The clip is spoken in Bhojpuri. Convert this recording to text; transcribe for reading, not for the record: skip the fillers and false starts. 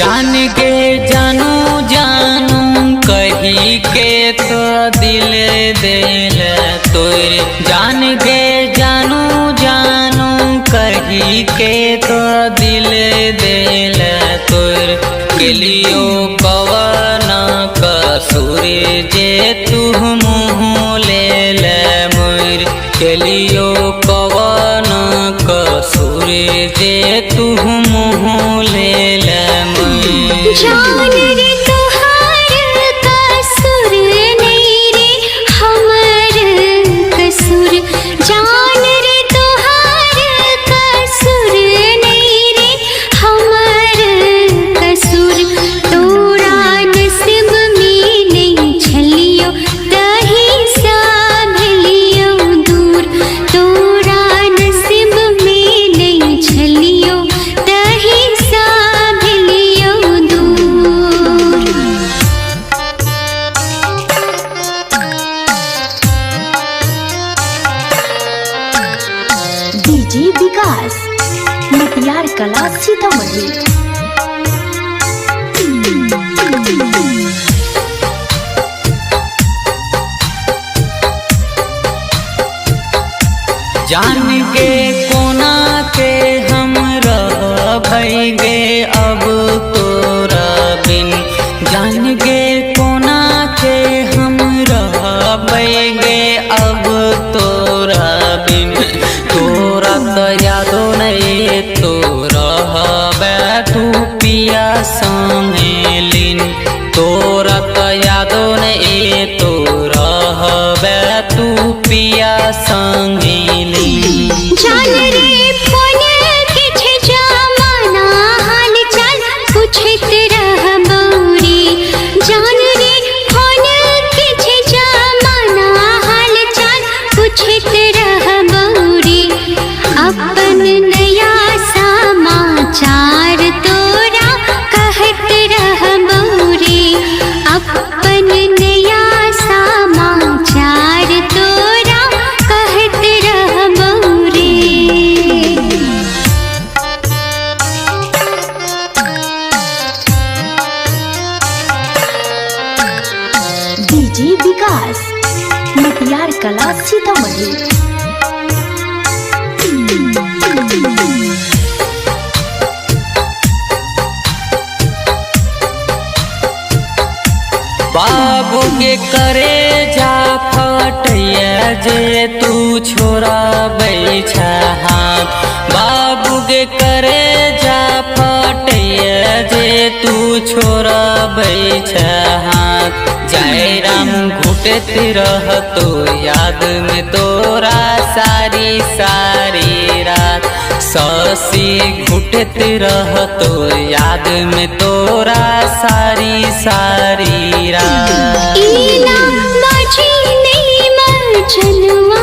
जान के जानू जानू कही के तो दिल दिल तोर। जान के जानू जानू कही के तो दिल दिल तोर। गेलियो कवन कसूर जे तू मुँह ले मोर। गेलियो कवन कसूर जे तू मुँह ले मोर। जान रे तोहार कसूर नहीं रे हमर कसूर। जान रे तोहार कसूर नहीं रे हमर कसूर। तोरा नसीब में नहीं छलियो तही सा भलियो दूर। तोरा नसीब में नहीं छलियो तही सा भलियो दूर। डीजे विकास मटियार कला सीतामढ़ी। जान के कोना के हम रह भइगे अब तोरा बिन। जान के कोना के हम रह भइगे अब तोरा बिन। तोरा तो यादो नहीं तो रहबे तू पिया संगे लीन। तोरा तो यादो नहीं तो रहबे तू पिया संगे लीन। जान रे फोन किछ जमाना हाल चाल पूछत रहबौरी। जान रे फोन किछ जमाना हाल चाल पूछत रहबौरी। अपन नया समाचार तोरा कहत रहबौरी। अपन नया समाचार तोरा कहत रहबौरी। डीजे विकास मटियार कला सीतामढ़ी। बाबू के करे जा फटैया जे तू छोरा बैठा हाथ। बाबू के करे जा फटैया जे तू छोरा बैठा हाथ। जय राम घुटत रह तो याद में तोरा सारी सारी रात। ससी घुटत रह तो याद में तोरा सारी सारी रात। इना माझी नहीं मजनुआ